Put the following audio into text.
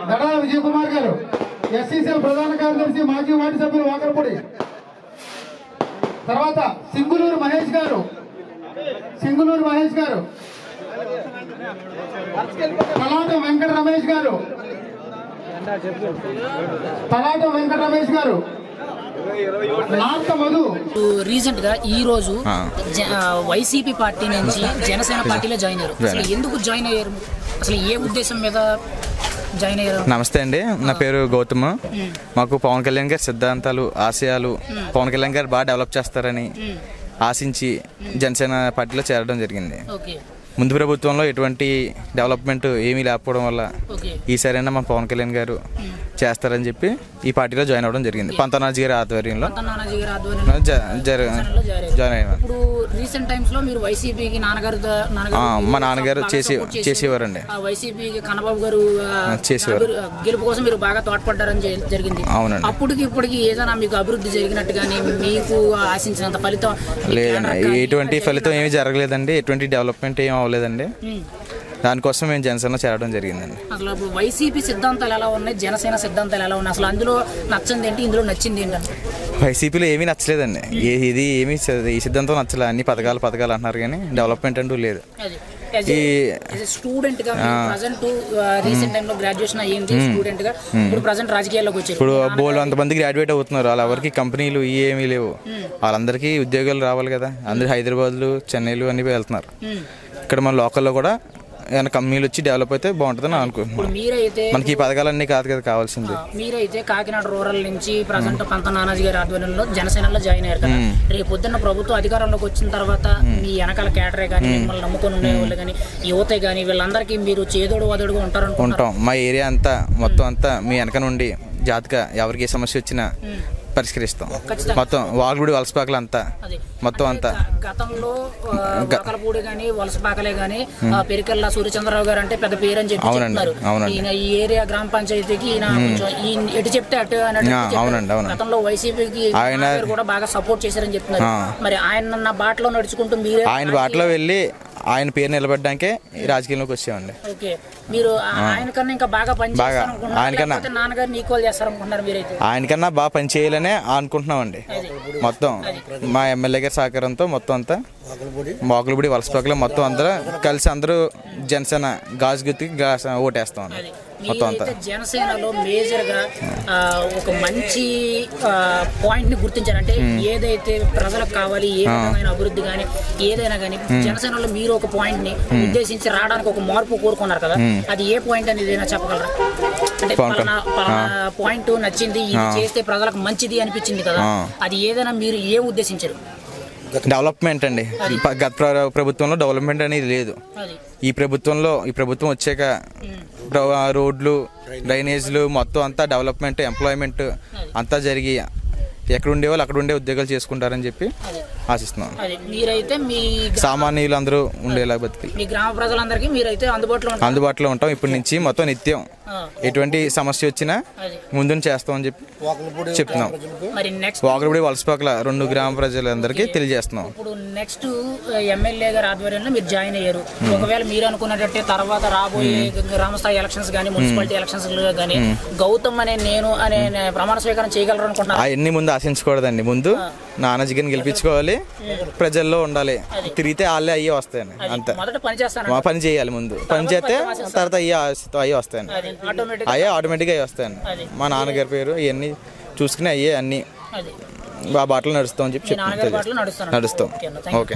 దడాల విజయకుమార్ గారు, ఎస్సీసీఎల్ ప్రధాన కార్యదర్శి, మాజీ వార్డు సభ్యులు వాకరపూడి. తర్వాత సింగులూరు మహేష్ గారు, తలాటం వెంకట రమేష్ గారు, నార్త మధు. రీసెంట్ గా ఈ రోజు వైసీపీ పార్టీ నుంచి జనసేన పార్టీలో జాయిన్ అయ్యారు. అసలు ఎందుకు జాయిన్ అయ్యారు? అసలు ఏ ఉద్దేశం మీద జాయిన్ అయ్యారు? నమస్తే అండి, నా పేరు గౌతమ్. మాకు పవన్ కళ్యాణ్ గారి సిద్ధాంతాలు, ఆశయాలు పవన్ కళ్యాణ్ గారు బాగా డెవలప్ చేస్తారని ఆశించి జనసేన పార్టీలో చేరడం జరిగింది. ముందు ప్రభుత్వంలో ఎటువంటి డెవలప్మెంట్ ఏమీ లేకపోవడం వల్ల ఈసారైనా మా పవన్ కళ్యాణ్ గారు చేస్తారని చెప్పి ఈ పార్టీలో జాయిన్ అవ్వడం జరిగింది. పంతనాజీ గారి ఆధ్వర్యంలో జాయిన్ అయినా. మా నాన్నగారు చేసేవారండి. వైసీపీకి కన్నబాబు గారు చేసేవారు. గెలుపు కోసం మీరు బాగా తోడ్పడ్డారని జరిగింది. అవునండి. అప్పటికి ఇప్పటికి ఏదైనా మీకు అభివృద్ధి జరిగినట్టు కానీ మీకు ఆశించినంత ఫలితం లేదండి. ఎటువంటి ఫలితం ఏమీ జరగలేదండి. ఎటువంటి డెవలప్మెంట్ ఏం అవ్వలేదండి. దానికోసం మేము జనసేన చేరడం జరిగిందండి. అసలు వైసీపీ సిద్ధాంతాలు ఎలా ఉన్నాయి, జనసేన సిద్ధాంతాలు ఎలా ఉన్నాయి? అసలు అందులో నచ్చింది ఏంటి, ఇందులో నచ్చింది ఏంటంటే? వైసీపీలో ఏమీ నచ్చలేదండి. ఇది ఏమీ ఈ సిద్ధాంతం నచ్చలేదు. అన్ని పథకాలు అంటున్నారు కానీ డెవలప్మెంట్ అంటూ లేదు. స్టూడెంట్ గా ప్రెజెంట్ రీసెంట్ టైం లో గ్రాడ్యుయేషన్ అయ్యింది స్టూడెంట్ గా, ఇప్పుడు ప్రెజెంట్ రాజకీయాల్లోకి వచ్చారు. ఇప్పుడు అంతమంది గ్రాడ్యుయేట్ అవుతున్నారు. వాళ్ళెవరికి కంపెనీలు ఏమీ లేవు. వాళ్ళందరికీ ఉద్యోగాలు రావాలి కదా. అందరూ హైదరాబాద్లు, చెన్నైలు అన్ని వెళ్తున్నారు. ఇక్కడ మన లోకల్లో కూడా ఏమైనా కంపెనీలు వచ్చి డెవలప్ అయితే బాగుంటుందని అనుకుంటున్నాం. మనకి ఈ పథకాలన్నీ కాదు కదా కావాల్సింది. మీరైతే కాకినాడ రూరల్ నుంచి ప్రజెంట్ పంతనానాజీ గారి ఆధ్వర్యంలో జనసేనలో జాయిన్ అయ్యారు కదా. రేపు పొద్దున్న ప్రభుత్వం అధికారంలోకి వచ్చిన తర్వాత మీ వెనకాల క్యాటరే కానీ, మిమ్మల్ని నమ్ముకొని ఉండే వాళ్ళు కానీ, యువతే కానీ, వీళ్ళందరికీ మీరు చేదోడు వదోడుగా ఉంటాం. మా ఏరియా అంతా మొత్తం అంతా మీ వెనక నుండి జాతిగా ఎవరికి ఏ సమస్య వచ్చినా పరిష్కరిస్తాం. మొత్తం వాగుడి వలసపాకలు అంతా మొత్తం అంతా. గతంలో వలకలపూడి గానీ వలసపాకలే గానీ పెరికల్లా సూర్యచంద్రరావు గారు అంటే పెద్ద పేరు అని చెప్పి చెప్తున్నారు. ఈయన ఈ ఏరియా గ్రామ పంచాయతీకి ఎటు చెప్తే అటు అన్నట్టు గతంలో వైసీపీకి ఆయన కూడా బాగా సపోర్ట్ చేశారని చెప్తున్నారు. మరి ఆయన బాటలో నడుచుకుంటూ మీరే ఆయన బాటలో వెళ్ళి ఆయన పేరు నిలబెట్టడానికే రాజకీయంలోకి వచ్చామండి. మీరు ఆయన కన్నా ఇంకా బాగా పనిచేయాలనుకుంటున్నారు, నాన్నగారిని ఈక్వల్ చేస్తారనుకుంటున్నారు మీరైతే? ఆయనకన్నా బాగా పని చేయాలనే అనుకుంటున్నామండి. మొత్తం మా ఎమ్మెల్యే గారి సహకారంతో మొత్తం అంతా మోకలపూడి వలసపాకలు మొత్తం అందరూ కలిసి అందరూ జనసేన గాజు గుర్తుకి ఓటేస్తాం మొత్తం అంతా. జనసేనలో మేజర్ గా ఒక మంచి పాయింట్ ని గుర్తించారంటే ఏదైతే ప్రజలకు కావాలి, ఏ విధమైన అభివృద్ధి కానీ ఏదైనా కానీ జనసేనలో మీరు ఒక పాయింట్ ని ఉద్దేశించి రావడానికి ఒక మార్పు కోరుకున్నారు కదా, అది ఏ పాయింట్ అనేది ఏదైనా చెప్పగలరా? అంటే పాయింట్ నచ్చింది, ఇది చేస్తే ప్రజలకు మంచిది అనిపించింది కదా, అది ఏదైనా మీరు ఏ ఉద్దేశించారు? డెవలప్మెంట్ అండి. గత ప్రభుత్వంలో డెవలప్మెంట్ అనేది లేదు. ఈ ప్రభుత్వం వచ్చాక రోడ్లు, డ్రైనేజ్లు మొత్తం అంతా డెవలప్మెంట్, ఎంప్లాయ్మెంట్ అంతా జరిగి ఎక్కడ ఉండేవాళ్ళు అక్కడ ఉండే ఉద్యోగాలు చేసుకుంటారని చెప్పి ఆశిస్తున్నాం. మీరైతే మీ సామాన్యులు అందరూ ఉండేలా బతికి మీ గ్రామ ప్రజలందరికీ మీరైతే అందుబాటులో ఉంటాం. ఇప్పటి నుంచి మొత్తం నిత్యం ఎటువంటి సమస్య వచ్చినా ముందు చేస్తామని చెప్పి చెప్తున్నాం. వాకలపూడి వలసపాకల 2 గ్రామ ప్రజలందరికీ తెలియజేస్తున్నాం. ఇప్పుడు నెక్స్ట్ ఎమ్మెల్యే గారి ఆధ్వర్యంలో మీరు జాయిన్ అయ్యారు. ఒకవేళ మీరు అనుకున్నట్టే తర్వాత రాబోయే గ్రామస్థాయి ఎలక్షన్స్ కానీ, మున్సిపాలిటీ ఎలక్షన్స్ కానీ గౌతమ్ అనే నేను అనే ప్రమాణ స్వీకారం చేయగలరు అనుకుంటున్నారు? అవన్నీ ముందు ఆశించకూడదండి. ముందు నానాజీని గెలిపించుకోవాలి, ప్రజల్లో ఉండాలి, తిరిగితే వాళ్ళే అయ్యే వస్తాయండి. అంతే. పని చేయాలి, ముందు పని చేస్తే తర్వాత అయ్యే వస్తాయండి. ఆటోమేటిక్గా అయ్యి వస్తాయండి. మా నాన్నగారి పేరు ఇవన్నీ చూసుకుని అయ్యే అన్ని బాటలు నడుస్తాం అని చెప్పి నడుస్తాం. ఓకే.